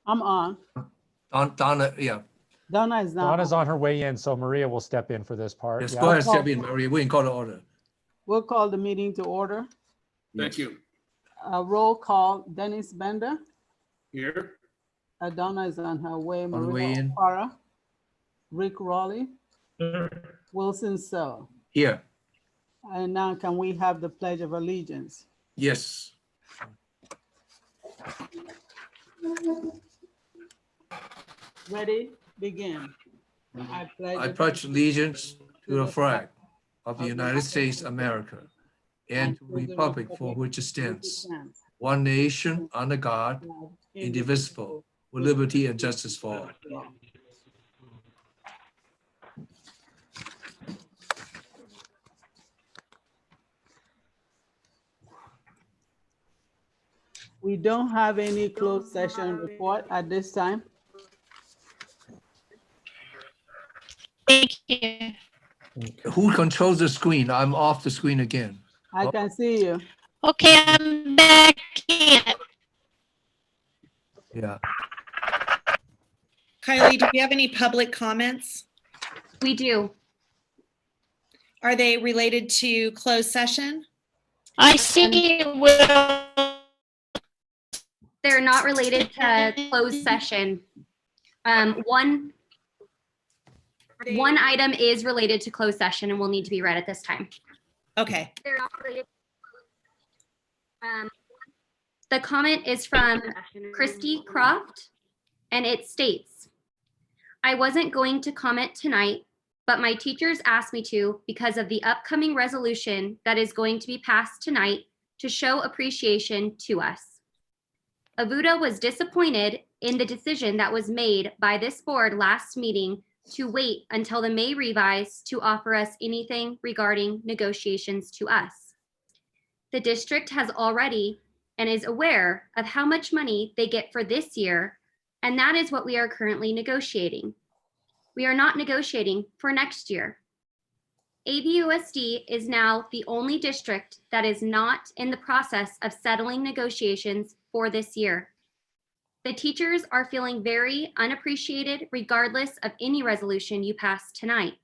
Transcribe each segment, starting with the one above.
I'm on. Donna, yeah. Donna is not. Donna's on her way in, so Maria will step in for this part. Yes, Yeah. go ahead, step in, Maria. We can call the order. We'll call the meeting to order. Thank you. Roll call, Dennis Bender. Here. Donna is on her way. On the Maria way in. O'Hara. Rick Raleigh. Wilson Sell. Here. And now can we have the Pledge of Allegiance? Yes. Ready? Begin. I pledge allegiance to the flag of the United States of America and to the republic for which it stands, one nation under God, indivisible, with liberty and justice for all. We don't have any closed session report at this time. Thank you. Who controls the screen? I'm off the screen again. I can see you. Okay, I'm back in. Yeah. Kylie, do we have any public comments? We do. Are they related to closed session? I see it will. They're not related to closed session. One item is related to closed session and will need to be read at this time. Okay. They're not related. The comment is from Christy Croft, and it states, I wasn't going to comment tonight, but my teachers asked me to because of the upcoming resolution that is going to be passed tonight to show appreciation to us. AVUSD was disappointed in the decision that was made by this board last meeting to wait until the May revise to offer us anything regarding negotiations to us. The district has already and is aware of how much money they get for this year, and that is what we are currently negotiating. We are not negotiating for next year. AVUSD is now the only district that is not in the process of settling negotiations for this year. The teachers are feeling very unappreciated regardless of any resolution you pass tonight.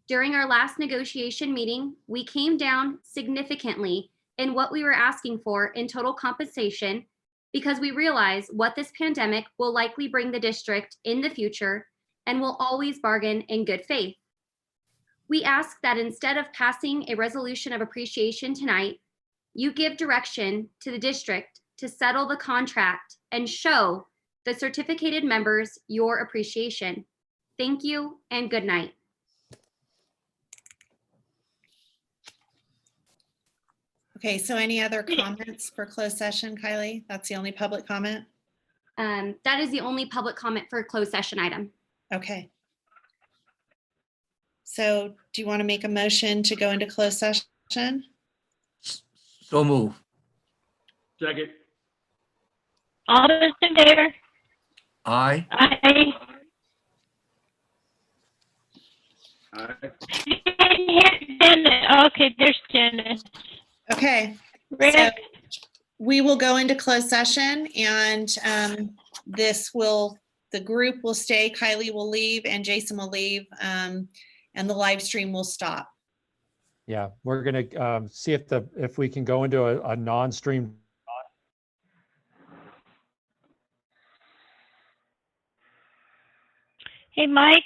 During our last negotiation meeting, we came down significantly in what we were asking for in total compensation because we realize what this pandemic will likely bring the district in the future and will always bargain in good faith. We ask that instead of passing a resolution of appreciation tonight, you give direction to the district to settle the contract and show the certificated members your appreciation. Thank you and good night. Okay, so any other comments for closed session, Kylie? That's the only public comment? That is the only public comment for a closed session item. Okay. So do you want to make a motion to go into closed session? So move. Second. All those in favor? Aye. Aye. Okay, there's Dennis. Okay. Rick, So we will go into closed session and the group will stay, Kylie will leave and Jason will leave, and the live stream will stop. Yeah, we're gonna see if we can go into a non-stream. hey, Mike.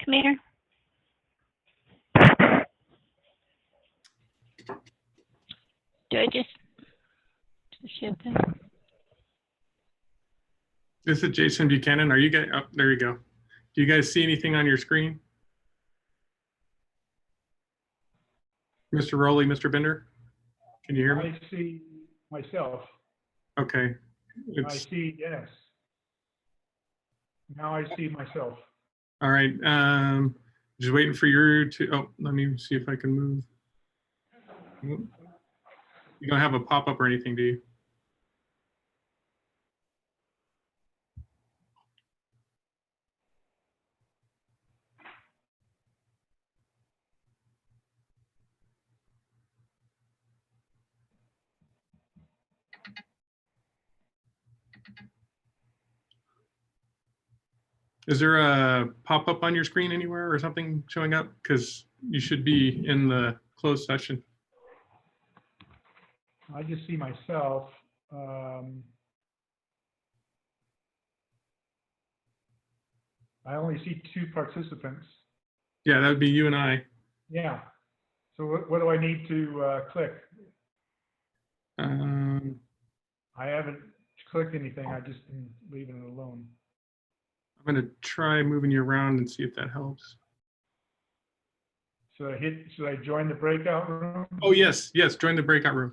Come here. Do I just shift them? This is Jason Buchanan. Are you guys, oh, there you go. Do you guys see anything on your screen? Mr. Rowley, Mr. Bender? Can you hear me? I see myself. Okay. I see, yes. Now I see myself. All right. Just waiting for you to, oh, let me see if I can move. You don't have a pop-up or anything, do you? Is there a pop-up on your screen anywhere or something showing up? Because you should be in the closed session. I just see myself. I only see 2 participants. Yeah, that would be you and I. Yeah. So what do I need to click? I haven't clicked anything. I just been leaving it alone. I'm going to try moving you around and see if that helps. Should I join the breakout room? Oh, yes, yes, join the breakout room.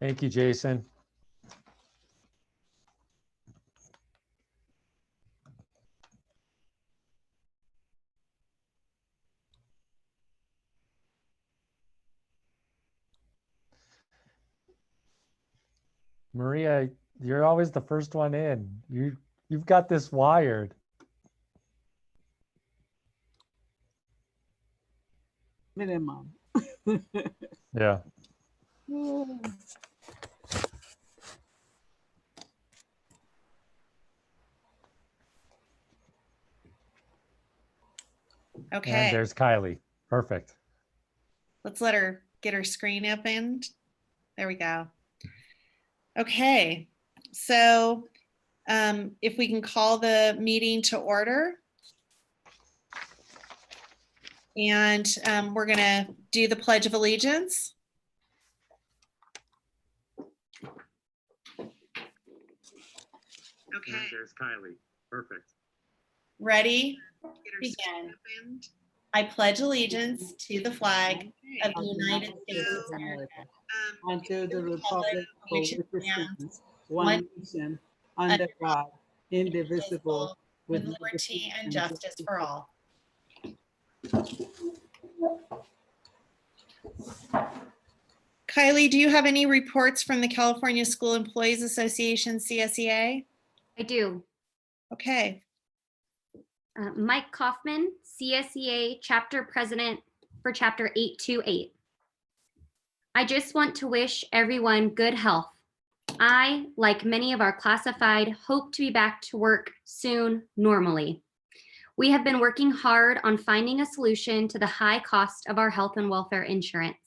Thank you, Jason. Maria, you're always the first one in. You've got this wired. Minimum. Yeah. And Okay, there's Kylie. Perfect. let's let her get her screen opened. There we go. Okay, so if we can call the meeting to order. And we're gonna do the Pledge of Allegiance. Okay, There's Kylie. Perfect. ready? Begin. I pledge allegiance to the flag of the United States of America, And to the republic for which it stands, one one nation, under God, indivisible, indivisible, with with liberty and justice for all. Kylie, do you have any reports from the California School Employees Association, CSEA? I do. Okay, Mike Kaufman, CSEA Chapter President for Chapter 828. I just want to wish everyone good health. I, like many of our classified, hope to be back to work soon normally. We have been working hard on finding a solution to the high cost of our health and welfare insurance.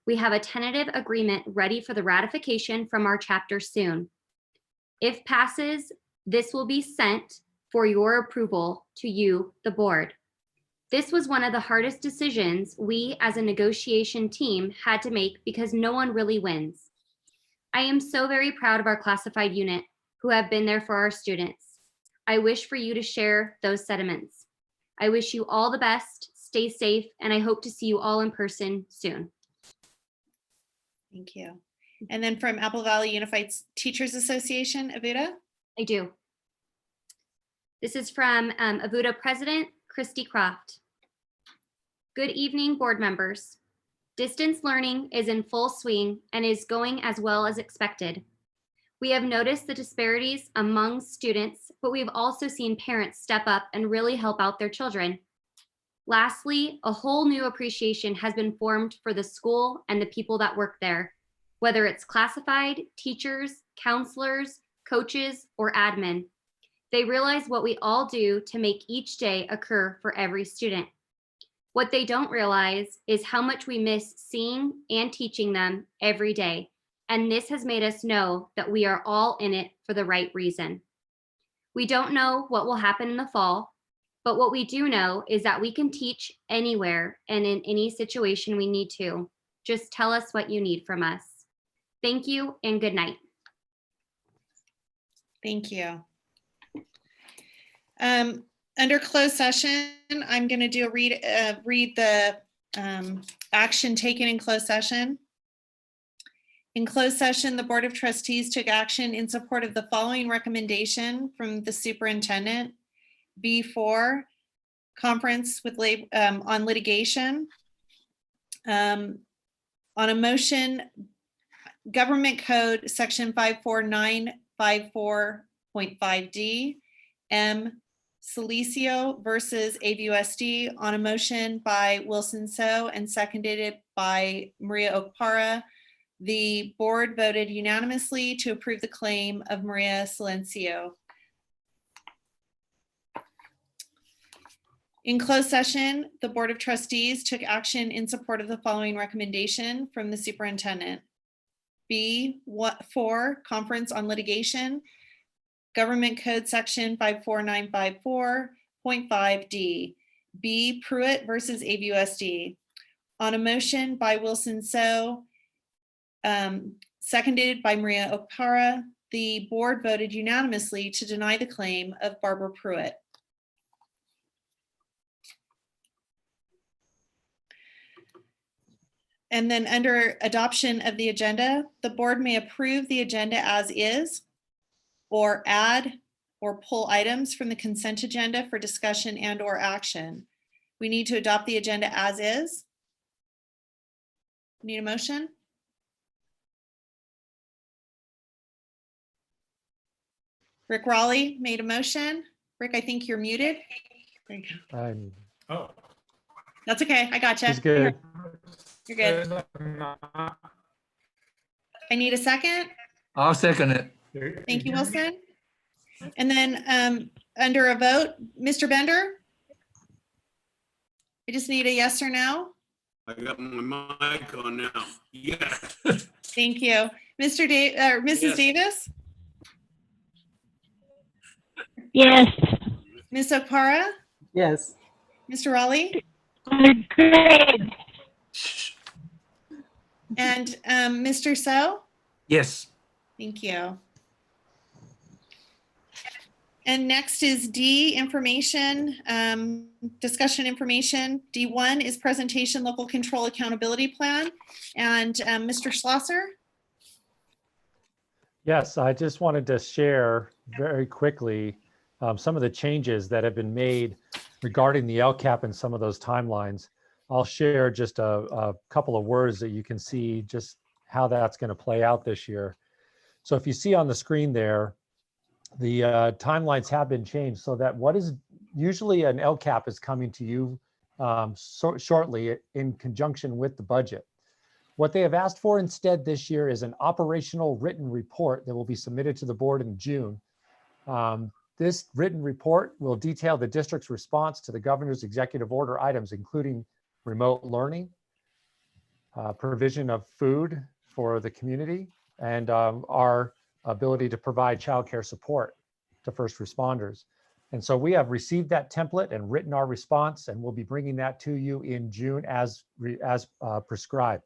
We have a tentative agreement ready for the ratification from our chapter soon. If passes, this will be sent for your approval to you, the board. This was one of the hardest decisions we as a negotiation team had to make because no one really wins. I am so very proud of our classified unit who have been there for our students. I wish for you to share those sentiments. I wish you all the best, stay safe, and I hope to see you all in person soon. thank you. And then from Apple Valley Unified Teachers Association, Avuda? I do. This is from AVUSD President Christy Croft. Good evening, board members. Distance learning is in full swing and is going as well as expected. We have noticed the disparities among students, but we've also seen parents step up and really help out their children. Lastly, a whole new appreciation has been formed for the school and the people that work there, whether it's classified, teachers, counselors, coaches, or admin. They realize what we all do to make each day occur for every student. What they don't realize is how much we miss seeing and teaching them every day. And this has made us know that we are all in it for the right reason. We don't know what will happen in the fall, but what we do know is that we can teach anywhere and in any situation we need to. Just tell us what you need from us. Thank you and good night. Thank you. Under closed session, I'm going to do read the action taken in closed session. In closed session, the Board of Trustees took action in support of the following recommendation from the superintendent. B4, conference with on litigation. On a motion, Government Code Section 54954.5D, M. Silicio versus AVUSD on a motion by Wilson So and seconded by Maria Okpara. The board voted unanimously to approve the claim of Maria Silencio. In closed session, the Board of Trustees took action in support of the following recommendation from the superintendent. B4, conference on litigation. Government Code Section 54954.5D. B. Pruitt versus AVUSD. On a motion by Wilson So, seconded by Maria Okpara, the board voted unanimously to deny the claim of Barbara Pruitt. And then under adoption of the agenda, the board may approve the agenda as is or add or pull items from the consent agenda for discussion and or action. We need to adopt the agenda as is. Need a motion? Rick Raleigh made a motion. Rick, I think you're muted. There you go. I'm, Oh. That's okay. I got you. he's good. You're good. I need a second. I'll second it. Thank you, Wilson. And then under a vote, Mr. Bender? I just need a yes or no. I got my mic on now. Yes. Thank you. Mr. Mrs. Yes. Davis? Yes. Ms. Okpara? Yes. Mr. Raleigh? Agreed. And Mr. So? Yes. Thank you. And next is D, information, discussion information. D1 is presentation local control accountability plan. And Mr. Schlosser? Yes, I just wanted to share very quickly some of the changes that have been made regarding the LCAP and some of those timelines. I'll share just a couple of words that you can see just how that's going to play out this year. So if you see on the screen there, the timelines have been changed so that what is usually an LCAP is coming to you shortly in conjunction with the budget. What they have asked for instead this year is an operational written report that will be submitted to the board in June. This written report will detail the district's response to the governor's executive order items, including remote learning, provision of food for the community, and our ability to provide childcare support to first responders. And so we have received that template and written our response, and we'll be bringing that to you in June as prescribed.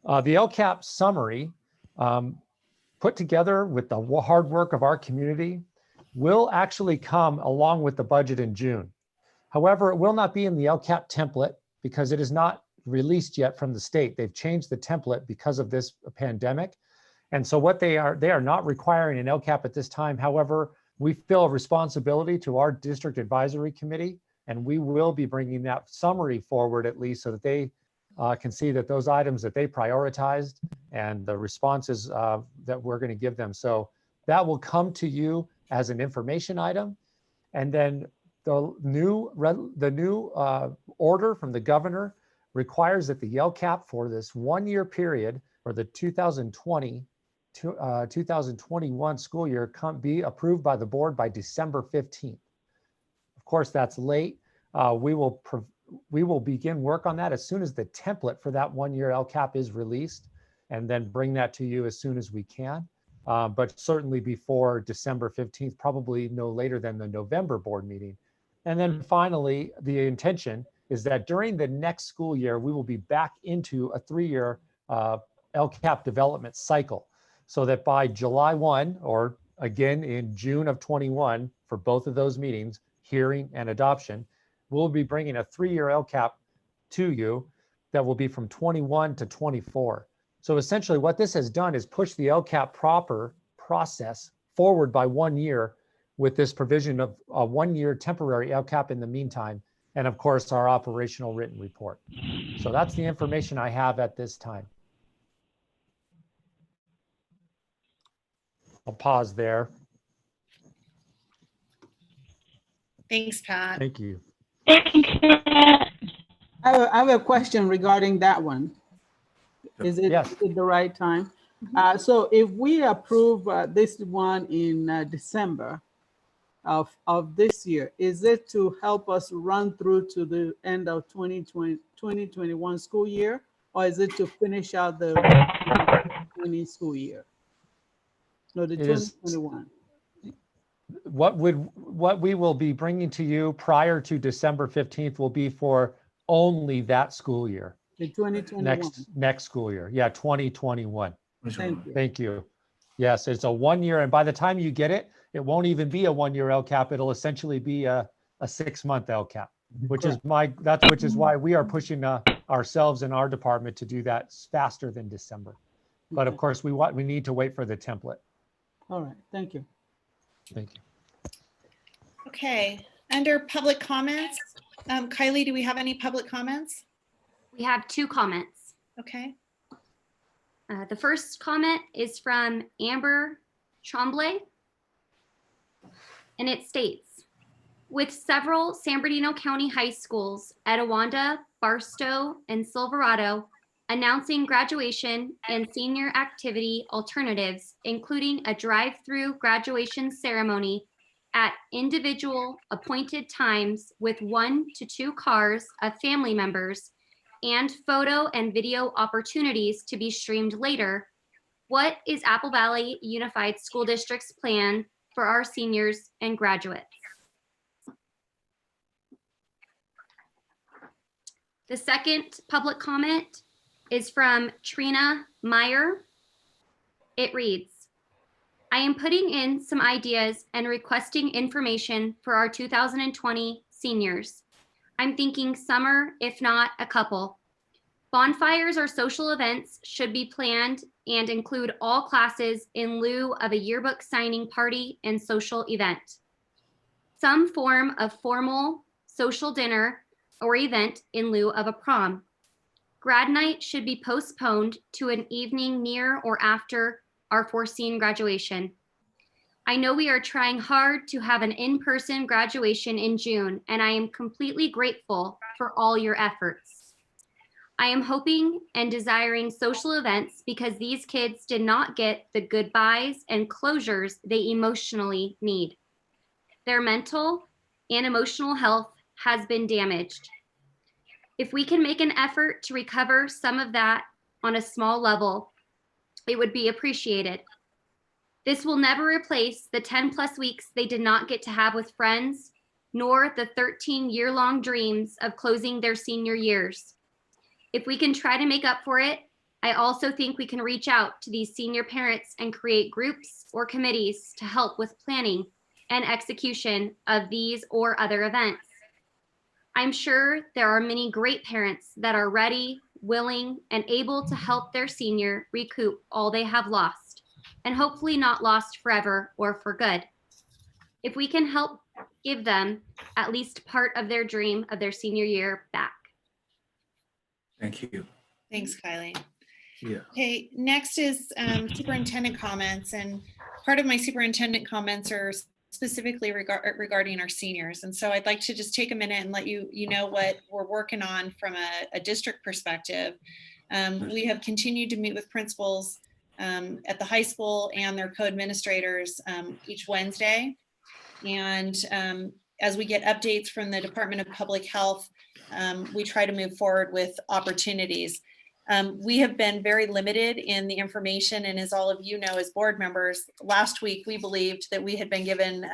The LCAP summary, put together with the hard work of our community, will actually come along with the budget in June. However, it will not be in the LCAP template because it is not released yet from the state. They've changed the template because of this pandemic. And so what they are not requiring an LCAP at this time. However, we feel a responsibility to our district advisory committee, and we will be bringing that summary forward at least so that they can see that those items that they prioritized and the responses that we're going to give them. So that will come to you as an information item. And then the new order from the governor requires that the LCAP for this 1 year period for the 2020-2021 school year be approved by the board by December 15th. Of course, that's late. We will begin work on that as soon as the template for that 1 year LCAP is released, and then bring that to you as soon as we can. But certainly before December 15th, probably no later than the November board meeting. And then finally, the intention is that during the next school year, we will be back into a 3-year LCAP development cycle, so that by July 1, or again in June of 21, for both of those meetings, hearing and adoption, we'll be bringing a 3-year LCAP to you that will be from 21 to 24. So essentially what this has done is push the LCAP proper process forward by 1 year with this provision of a 1 year temporary LCAP in the meantime, and of course our operational written report. So that's the information I have at this time. I'll pause there. Thanks, Pat. Thank you. Thanks, Pat. I have a question regarding that one. Is it, Yes. is it the right time? So if we approve this one in December of this year, is it to help us run through to the end of 2021 school year, or is it to finish out the 2020 school year? No, the It is- 2021. What we will be bringing to you prior to December 15th will be for only that school year. The 2021. Next school year. Yeah, 2021. Thank you. Thank you. Yes, it's a 1 year, and by the time you get it, it won't even be a 1 year LCAP. It'll essentially be a 6-month LCAP, which is why we are pushing ourselves in our department to do that faster than December. But of Okay. course, we need to wait for the template. All right, thank you. Thank you. Okay, under public comments, Kylie, do we have any public comments? We have 2 comments. Okay, The first comment is from Amber Tremblay, and it states, with several San Bernardino County high schools, Etiwanda, Barstow, and Silverado, announcing graduation and senior activity alternatives, including a drive-through graduation ceremony at individual appointed times with 1 to 2 cars of family members and photo and video opportunities to be streamed later. What is Apple Valley Unified School District's plan for our seniors and graduates? The second public comment is from Trina Meyer. It reads, I am putting in some ideas and requesting information for our 2020 seniors. I'm thinking summer, if not a couple. Bonfires or social events should be planned and include all classes in lieu of a yearbook signing party and social event. Some form of formal social dinner or event in lieu of a prom. Grad night should be postponed to an evening near or after our foreseen graduation. I know we are trying hard to have an in-person graduation in June, and I am completely grateful for all your efforts. I am hoping and desiring social events because these kids did not get the goodbyes and closures they emotionally need. Their mental and emotional health has been damaged. If we can make an effort to recover some of that on a small level, it would be appreciated. This will never replace the 10+ weeks they did not get to have with friends, nor the 13-year-long dreams of closing their senior years. If we can try to make up for it, I also think we can reach out to these senior parents and create groups or committees to help with planning and execution of these or other events. I'm sure there are many great parents that are ready, willing, and able to help their senior recoup all they have lost, and hopefully not lost forever or for good. If we can help give them at least part of their dream of their senior year back. Thank you. thanks, Kylie. Yeah. Okay, next is superintendent comments, and part of my superintendent comments are specifically regarding our seniors. And so I'd like to just take a minute and let you know what we're working on from a district perspective. We have continued to meet with principals at the high school and their co-administrators each Wednesday. And as we get updates from the Department of Public Health, we try to move forward with opportunities. We have been very limited in the information, and as all of you know, as board members, last week we believed that we had been given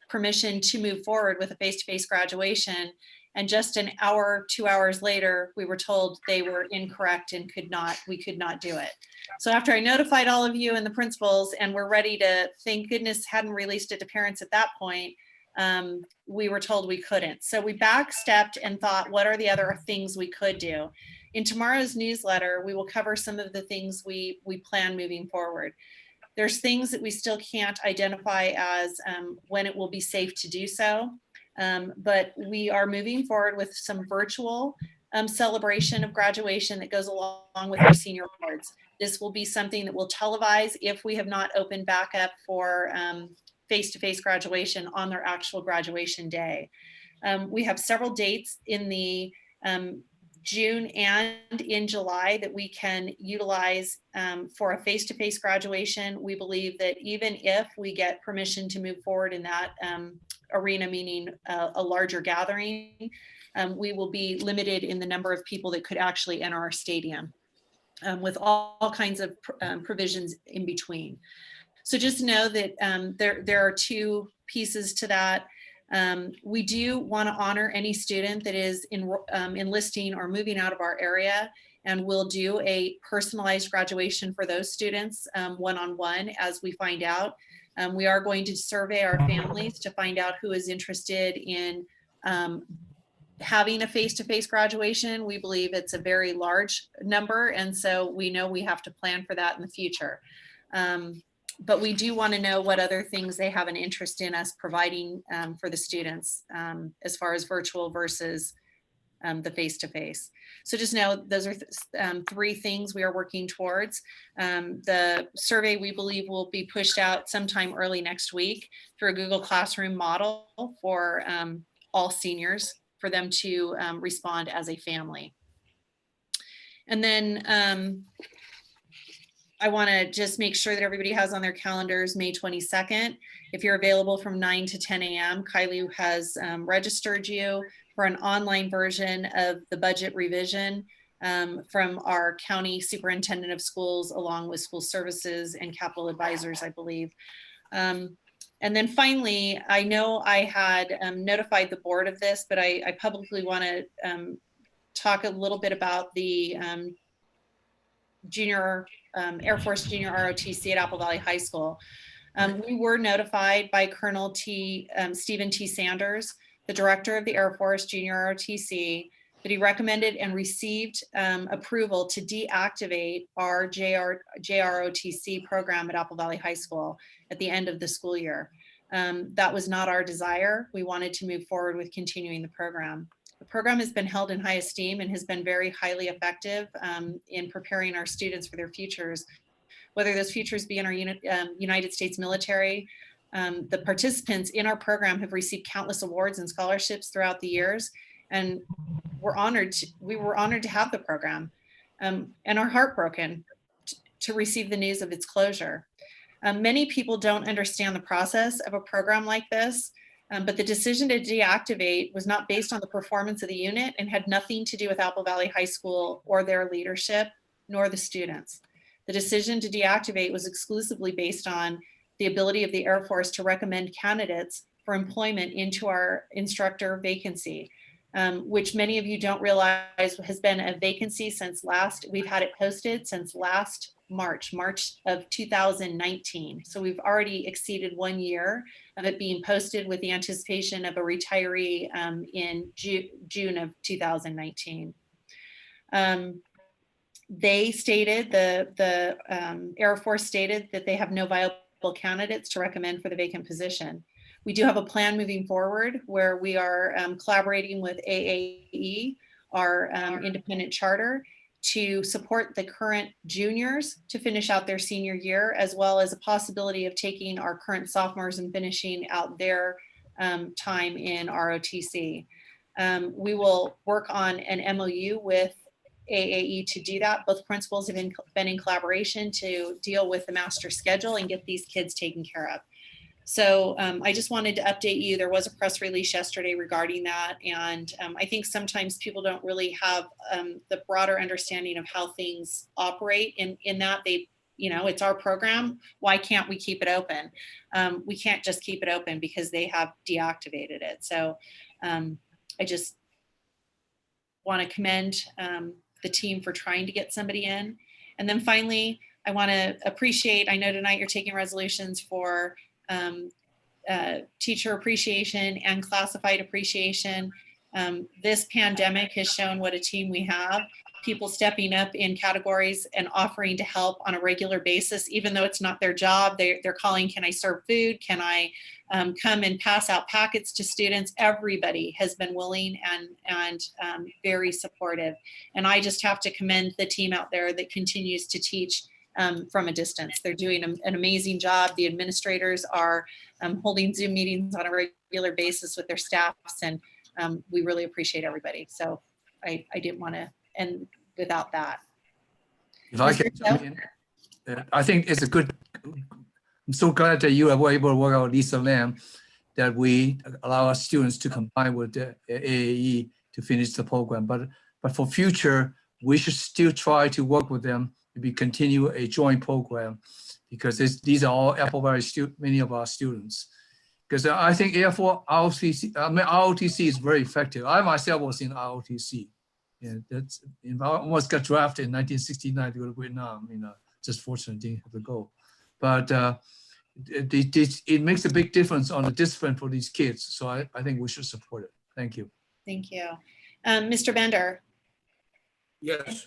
permission to move forward with a face-to-face graduation, and just an hour, 2 hours later, we were told they were incorrect and we could not do it. So after I notified all of you and the principals, and we're ready to, thank goodness hadn't released it to parents at that point, we were told we couldn't. So we backstepped and thought, what are the other things we could do? In tomorrow's newsletter, we will cover some of the things we plan moving forward. There's things that we still can't identify as when it will be safe to do so, but we are moving forward with some virtual celebration of graduation that goes along with our senior awards. This will be something that we'll televise if we have not opened back up for face-to-face graduation on their actual graduation day. We have several dates in the June and in July that we can utilize for a face-to-face graduation. We believe that even if we get permission to move forward in that arena, meaning a larger gathering, we will be limited in the number of people that could actually enter our stadium with all kinds of provisions in between. So just know that there are two pieces to that. We do want to honor any student that is enlisting or moving out of our area, and we'll do a personalized graduation for those students one-on-one as we find out. We are going to survey our families to find out who is interested in having a face-to-face graduation. We believe it's a very large number, and so we know we have to plan for that in the future. But we do want to know what other things they have an interest in us providing for the students as far as virtual versus the face-to-face. So just know those are three things we are working towards. The survey, we believe, will be pushed out sometime early next week through a Google Classroom model for all seniors, for them to respond as a family. And then I want to just make sure that everybody has on their calendars May 22nd. If you're available from 9 to 10 a.m., Kylie has registered you for an online version of the budget revision from our county superintendent of schools, along with school services and capital advisors, I believe. And then finally, I know I had notified the board of this, but I publicly want to talk a little bit about the Air Force Junior ROTC at Apple Valley High School. We were notified by Colonel Stephen T. Sanders, the director of the Air Force Junior ROTC, that he recommended and received approval to deactivate our JROTC program at Apple Valley High School at the end of the school year. That was not our desire. We wanted to move forward with continuing the program. The program has been held in high esteem and has been very highly effective in preparing our students for their futures, whether those futures be in our United States military. The participants in our program have received countless awards and scholarships throughout the years, and we were honored to have the program and are heartbroken to receive the news of its closure. Many people don't understand the process of a program like this. But the decision to deactivate was not based on the performance of the unit and had nothing to do with Apple Valley High School or their leadership, nor the students. The decision to deactivate was exclusively based on the ability of the Air Force to recommend candidates for employment into our instructor vacancy, which many of you don't realize has been a vacancy since we've had it posted since last March of 2019. So we've already exceeded 1 year of it being posted, with the anticipation of a retiree in June of 2019. They stated, the Air Force stated that they have no viable candidates to recommend for the vacant position. We do have a plan moving forward where we are collaborating with AAE, our independent charter, to support the current juniors to finish out their senior year, as well as a possibility of taking our current sophomores and finishing out their time in ROTC. We will work on an MOU with AAE to do that. Both principals have been in collaboration to deal with the master schedule and get these kids taken care of. So I just wanted to update you. There was a press release yesterday regarding that. And I think sometimes people don't really have the broader understanding of how things operate in that it's our program. Why can't we keep it open? We can't just keep it open because they have deactivated it. So I just want to commend the team for trying to get somebody in. And then finally, I want to appreciate, I know tonight you're taking resolutions for teacher appreciation and classified appreciation. This pandemic has shown what a team we have. People stepping up in categories and offering to help on a regular basis, even though it's not their job. They're calling, can I serve food? Can I come and pass out packets to students? Everybody has been willing and very supportive. And I just have to commend the team out there that continues to teach from a distance. They're doing an amazing job. The administrators are holding Zoom meetings on a regular basis with their staffs, and we really appreciate everybody. So I didn't want to end without that. If I can jump in, I think it's a good, I'm so glad that you were able to work out Lisa Lam, that we allow our students to combine with the AAE to finish the program. But for future, we should still try to work with them to continue a joint program, because these are all Apple Valley many of our students. Because I think ROTC is very effective. I myself was in ROTC. Yeah, I almost got drafted in 1969 to go to Vietnam. Just fortunately didn't have to go. But it makes a big difference on the discipline for these kids. So I think we should support it. Thank you. Thank you. Mr. Bender? Yes,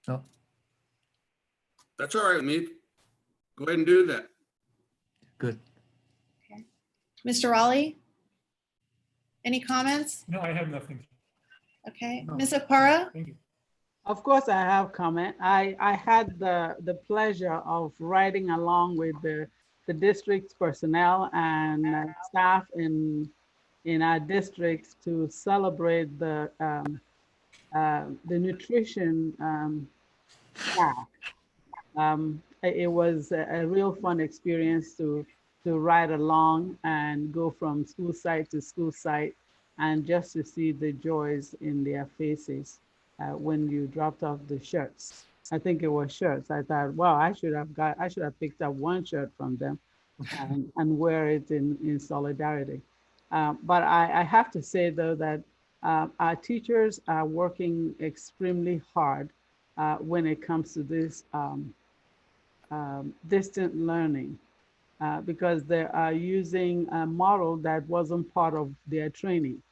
No, that's all right with me. Go ahead and do that. good. Mr. Raleigh? Any comments? No, I have nothing. Okay. No. Ms. Okpara? Thank you. Of course, I have comment. I had the pleasure of riding along with the district's personnel and staff in our districts to celebrate the nutrition staff. It was a real fun experience to ride along and go from school site to school site and just to see the joys in their faces when you dropped off the shirts. I think it was shirts. I thought, wow, I should have picked up one shirt from them and wear it in solidarity. But I have to say though that our teachers are working extremely hard when it comes to this distant learning because they are using a model that wasn't part of their training.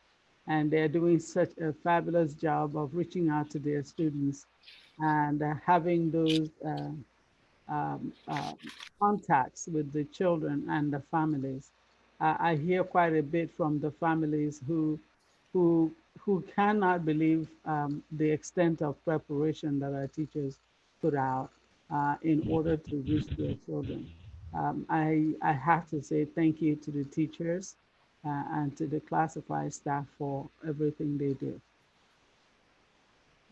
And they're doing such a fabulous job of reaching out to their students and having those contacts with the children and the families. I hear quite a bit from the families who cannot believe the extent of preparation that our teachers put out in order to reach their children. I have to say thank you to the teachers and to the classified staff for everything they do.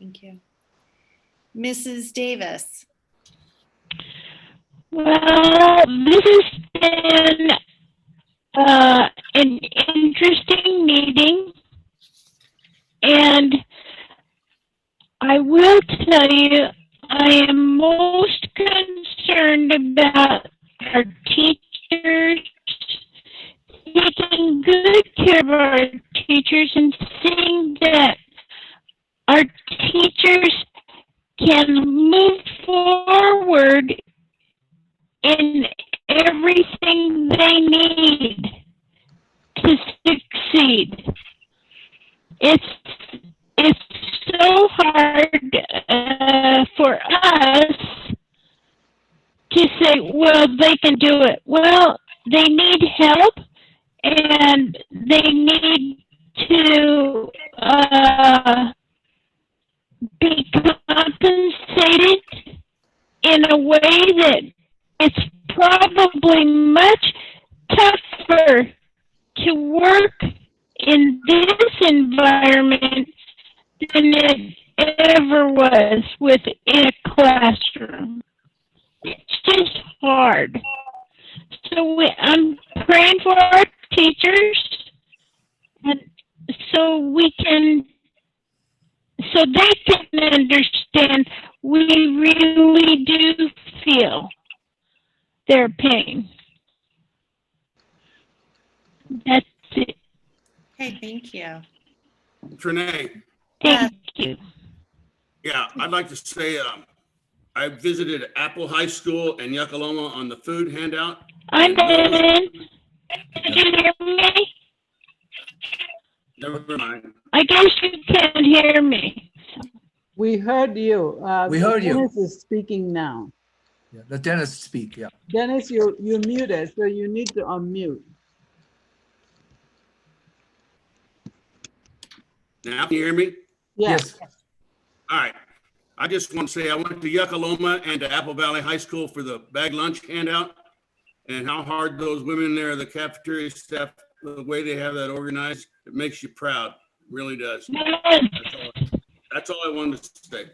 Thank you. Mrs. Davis? Well, this has been an interesting meeting, and I will tell you, I am most concerned about our teachers, taking good care of our teachers and seeing that our teachers can move forward in everything they need to succeed. It's so hard for us to say, well, they can do it. Well, they need help and they need to be compensated in a way that it's probably much tougher to work in this environment than it ever was within a classroom. It's just hard. So I'm praying for our teachers, and so they can understand we really do feel their pain. That's it. Okay, thank you. Trinae, Thank you. yeah, I'd like to say, I visited Apple High School in Yuckaloma on the food handout. I'm And those- in. Did you hear me? Never mind. I guess you can't hear me. We heard you. We heard you. Dennis is speaking now. Yeah, let Dennis speak, yeah. Dennis, you're muted, so you need to unmute. Now, can you hear me? Yes. All right. I just want to say I went to Yuckaloma and to Apple Valley High School for the bag lunch handout, and how hard those women there, the cafeteria staff, the way they have that organized, it makes you proud. It really does. That's all I wanted to say.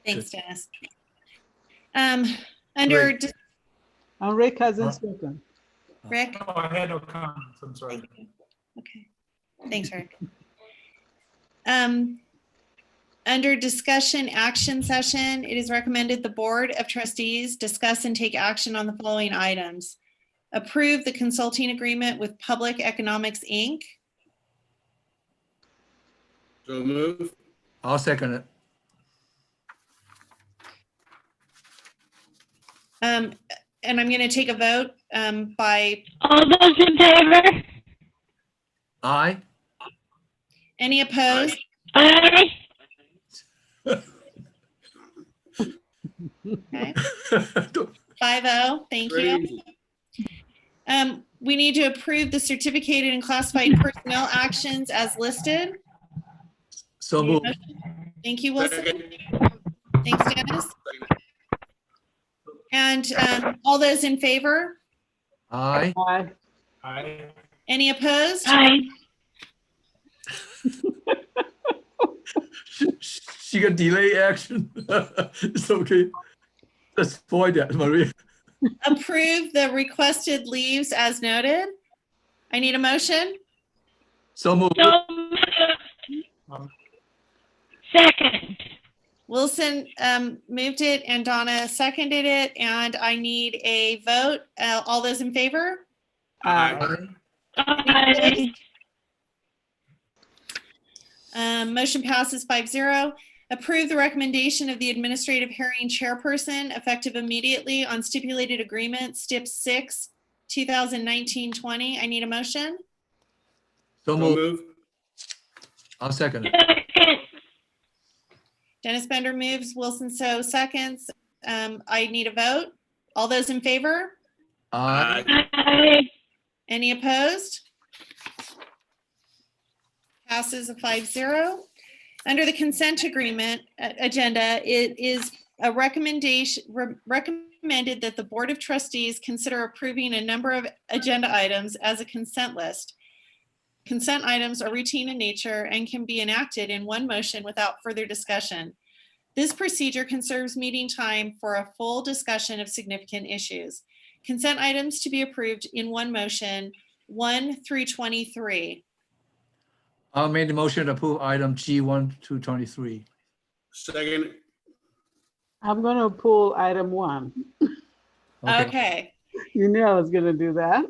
Thanks, Dennis. Under Great. Rick hasn't spoken. Rick? No, I had no comments. I'm sorry. Okay, thanks, Rick. Under discussion action session, it is recommended the Board of Trustees discuss and take action on the following items. Approve the consulting agreement with Public Economics, Inc. So move. I'll second it. And I'm going to take a vote by, All those in favor? Aye. Any opposed? Aye. Okay. 5-0, thank you. Crazy. We need to approve the certificated and classified personnel actions as listed. So Need a moved. motion? Thank you, Wilson. Second. Thanks, Dennis. And all those in favor? Aye. Aye. Aye. Any opposed? Aye. She got delay action. It's okay. Let's avoid that, Maria. Approve the requested leaves as noted. I need a motion. So moved. So moved. Second. Wilson moved it and Donna seconded it, and I need a vote. All those in favor? Aye. Aye. Motion passes 5-0. Approve the recommendation of the administrative hearing chairperson effective immediately on stipulated agreement, STIP 6, 2019-20. I need a motion. So So moved. move. I'll second it. Second. Dennis Bender moves, Wilson So seconds. I need a vote. All those in favor? Aye. Aye. Any opposed? Passes a 5-0. Under the consent agreement agenda, it is a recommendation recommended that the Board of Trustees consider approving a number of agenda items as a consent list. Consent items are routine in nature and can be enacted in one motion without further discussion. This procedure conserves meeting time for a full discussion of significant issues. Consent items to be approved in one motion, 1 through 23. I'll make the motion to approve item G1 to 23. Second. I'm going to pull item 1. Okay. You knew I was going to do that.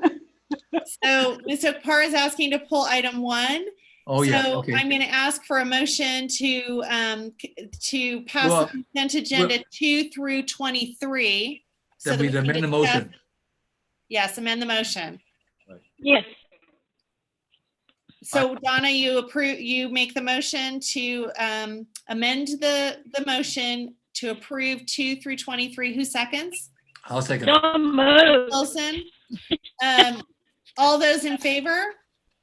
So Mr. Parr is asking to pull item 1. Oh, yeah, So okay. I'm going to ask for a motion to pass Well, the consent agenda 2 through 23. so Then that we can amend the discuss- motion. Yes, amend the motion. Yes. So Donna, you make the motion to amend the motion to approve 2 through 23. Who seconds? I'll second it. So moved. Wilson. All those in favor?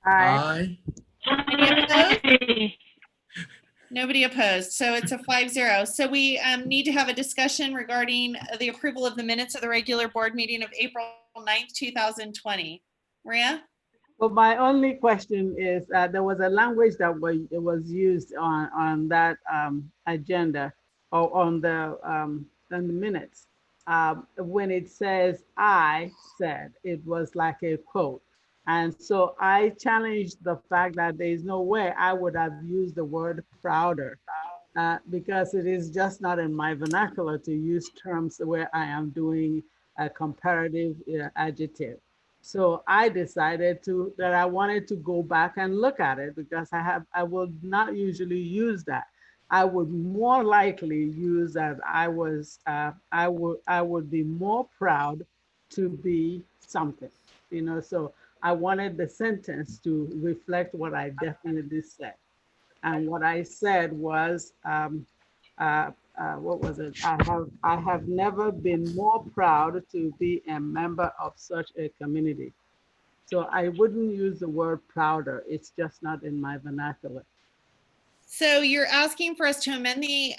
Aye. Aye. Any opposed? Aye. Nobody opposed. So it's a 5-0. So we need to have a discussion regarding the approval of the minutes of the regular board meeting of April 9th, 2020. Maria? Well, my only question is, there was a language that was used on that agenda or on the minutes. When it says "I said," it was like a quote. And so I challenged the fact that there is no way I would have used the word prouder because it is just not in my vernacular to use terms where I am doing a comparative adjective. So I decided that I wanted to go back and look at it because I would not usually use that. I would more likely use that I would be more proud to be something, so I wanted the sentence to reflect what I definitely said. And what I said was, what was it? I have never been more proud to be a member of such a community. So I wouldn't use the word prouder. It's just not in my vernacular. So you're asking for us to amend the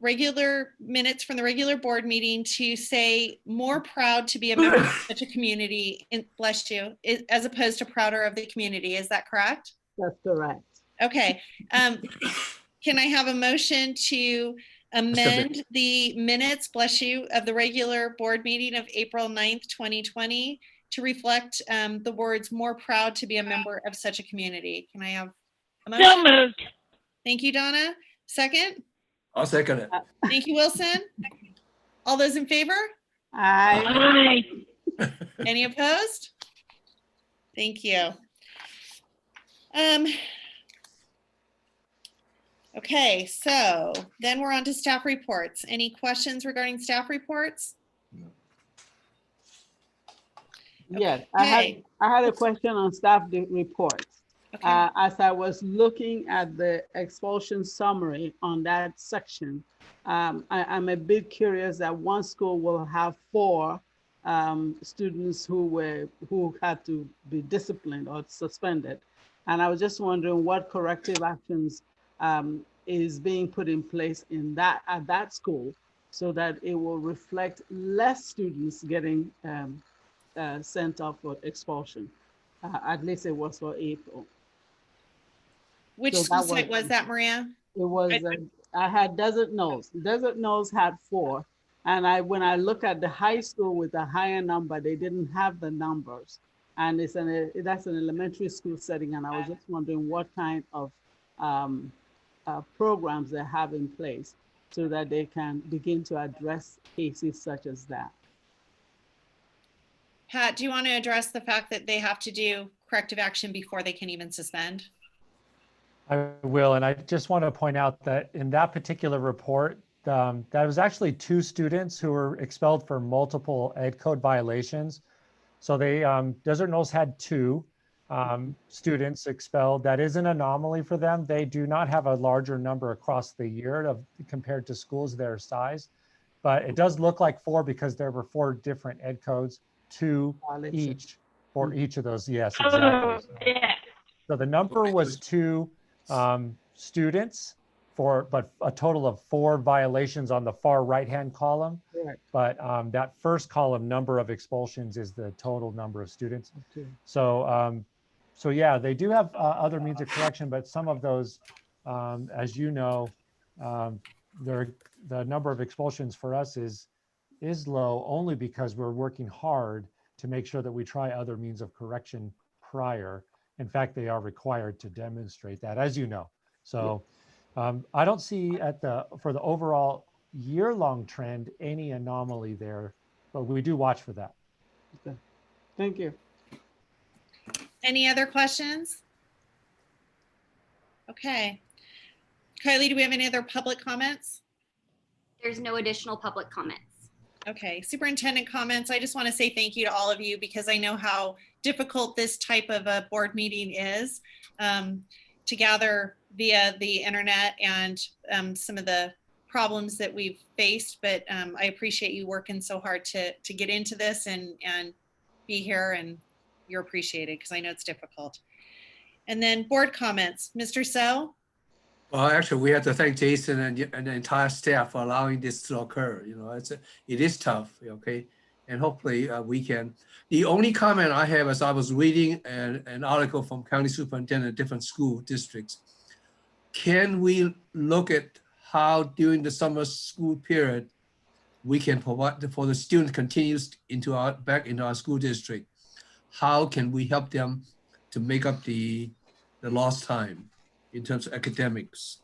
regular minutes from the regular board meeting to say more proud to be a member of such a community, bless you, as opposed to prouder of the community. Is that correct? That's correct. Okay. Can I have a motion to amend the minutes, bless you, of the regular board meeting of April 9th, 2020 to reflect the words more proud to be a member of such a community? Can I have a motion? So moved. Thank you, Donna. Second? I'll second it. Thank you, Wilson. All those in favor? Aye. Aye. Any opposed? Thank you. Okay, so then we're on to staff reports. Any questions regarding staff reports? Yes, Okay. I had a question on staff reports. Okay. As I was looking at the expulsion summary on that section, I'm a bit curious that one school will have 4 students who had to be disciplined or suspended. And I was just wondering what corrective actions is being put in place at that school so that it will reflect less students getting sent off for expulsion. At least it was for April. Which So school that site was that, Maria? It was, I had Desert Knolls. Desert Knolls had 4. And when I look at the high school with a higher number, they didn't have the numbers. And that's an elementary school setting. And I was just wondering what kind of programs they have in place so that they can begin to address cases such as that. Pat, do you want to address the fact that they have to do corrective action before they can even suspend? I will, and I just want to point out that in that particular report, that was actually 2 students who were expelled for multiple ed code violations. So they, Desert Knolls had 2 students expelled. That is an anomaly for them. They do not have a larger number across the year compared to schools their size, but it does look like 4 because there were 4 different ed codes, 2 each for each of those. Yes, exactly. Oh, yeah. So the number was 2 students but a total of 4 violations on the far right-hand column. Correct. But that first column, number of expulsions, is the total number of students. Okay. So, so yeah, they do have other means of correction, but some of those, as you know, the number of expulsions for us is low only because we're working hard to make sure that we try other means of correction prior. In fact, they are required to demonstrate that, as you know. So I don't see for the overall year-long trend any anomaly there, but we do watch for that. Okay. Thank you. Any other questions? Okay. Kylie, do we have any other public comments? There's no additional public comments. Okay, superintendent comments. I just want to say thank you to all of you because I know how difficult this type of a board meeting is to gather via the internet and some of the problems that we've faced. But I appreciate you working so hard to get into this and be here, and you're appreciated because I know it's difficult. And then board comments, Mr. So. Well, actually, we have to thank Jason and the entire staff for allowing this to occur. You know, it is tough, okay? And hopefully we can. The only comment I have is I was reading an article from county superintendent of different school districts. Can we look at how during the summer school period, we can provide for the students continues back into our school district? How can we help them to make up the lost time in terms of academics?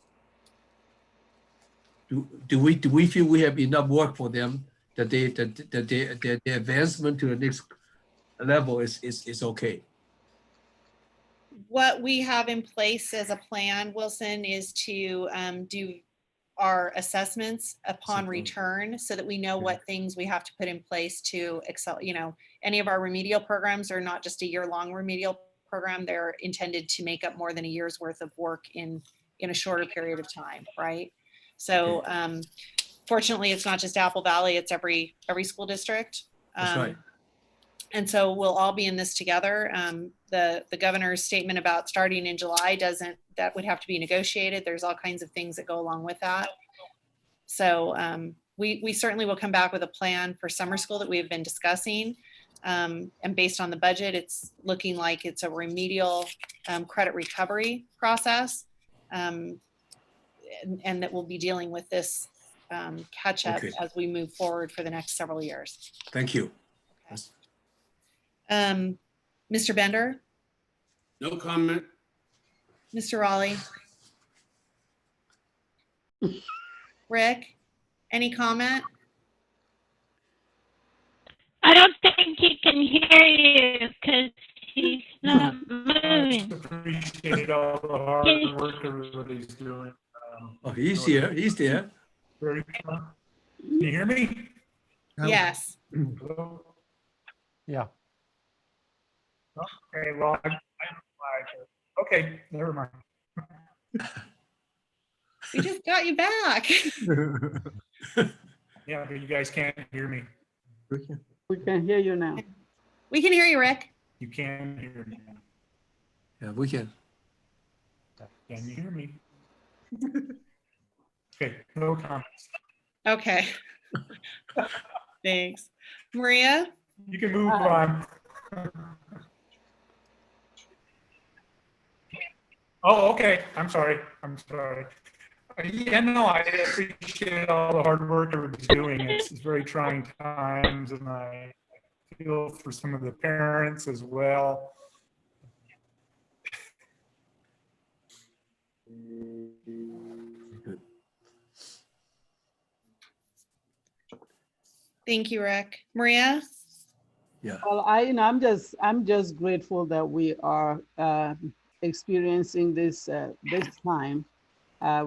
Do we feel we have enough work for them that their advancement to the next level is okay? What we have in place as a plan, Wilson, is to do our assessments upon return so that we know what things we have to put in place to excel. You know, any of our remedial programs are not just a year-long remedial program. They're intended to make up more than a year's worth of work in a shorter period of time, right? So fortunately, it's not just Apple Valley, it's every school district. That's right. And so we'll all be in this together. The governor's statement about starting in July that would have to be negotiated. There's all kinds of things that go along with that. So we certainly will come back with a plan for summer school that we have been discussing. And based on the budget, it's looking like it's a remedial credit recovery process. And that we'll be dealing with this catch up as we move forward for the next several years. Thank you. Okay. Mr. Bender? No comment. Mr. Raleigh? Rick? Any comment? I don't think he can hear you because he's not moving. Appreciate all the hard work everybody's doing. Oh, he's here. He's there. Very Can you hear me? Yes. Hello? Yeah. Okay, well, Okay, never mind. We just got you back. Yeah, but you guys can't hear me. We can hear you now. We can hear you, Rick. You can hear me. Yeah, we can. Can you hear me? Okay, no comments. Okay. Thanks. Maria? You can move on. Oh, okay. I'm sorry. I'm sorry. Yeah, no, I appreciate all the hard work everybody's doing. It's very trying times, and I feel for some of the parents as well. Good. Thank you, Rick. Maria? Yeah. Well, I'm just grateful that we are experiencing this time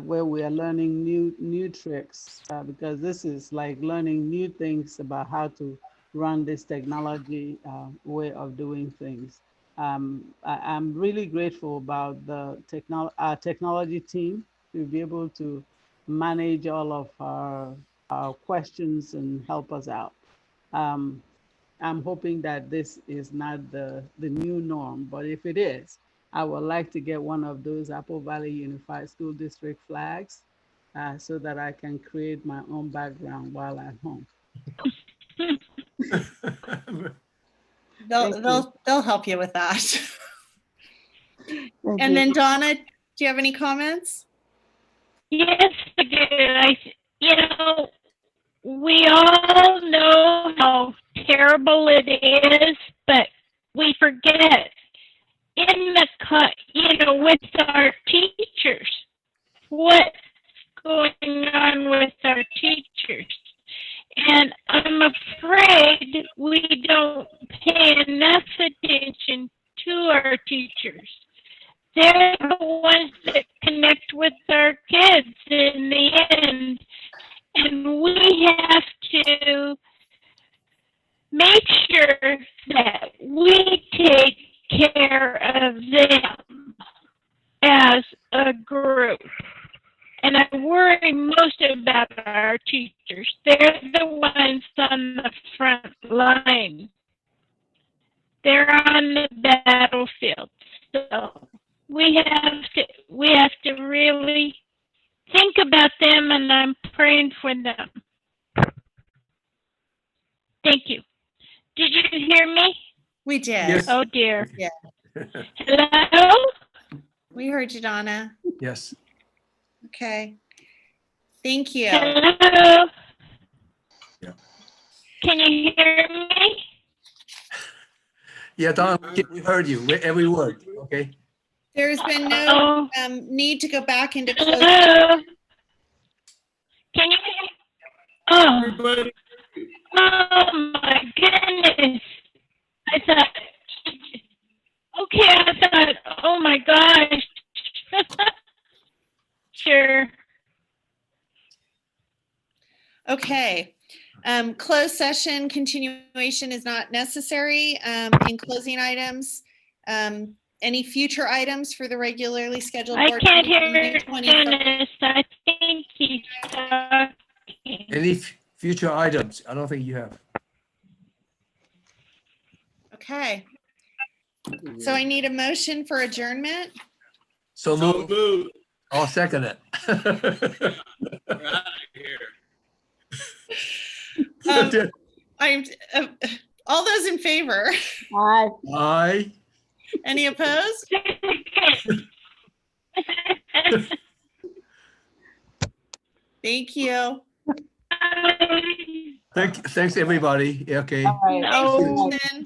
where we are learning new tricks because this is like learning new things about how to run this technology way of doing things. I'm really grateful about the our technology team to be able to manage all of our questions and help us out. I'm hoping that this is not the new norm, but if it is, I would like to get one of those Apple Valley Unified School District flags so that I can create my own background while at home. They'll help you with that. Thank And you. then Donna, do you have any comments? Yes, I do. We all know how terrible it is, but we forget with our teachers, what's going on with our teachers. And I'm afraid we don't pay enough attention to our teachers. They're the ones that connect with our kids in the end. And we have to make sure that we take care of them as a group. And I worry most about our teachers. They're the ones on the front line. They're on the battlefield. So we have to really think about them, and I'm praying for them. Thank you. Did you hear me? We did. Yes. Oh dear. Yeah. Hello? We heard you, Donna. Yes. Okay. Thank you. Hello? Yeah. Can you hear me? Yeah, Don, we heard you, every word, okay? There's been no Oh, need to go back into closed. hello? Can you hear me? Oh, Everybody, oh my goodness. I thought, okay, I thought, oh my gosh. Sure. Okay. Closed session continuation is not necessary. In closing items, any future items for the regularly scheduled I board can't meeting hear 21st? Dennis. I think he's talking. Any future items? I don't think you have. Okay. So I need a motion for adjournment. So so move. move. I'll second it. Right here. I'm all those in favor. Hi. Aye. Any opposed? Thank you. Thanks everybody. Okay. All right. No. Thanks, Susan.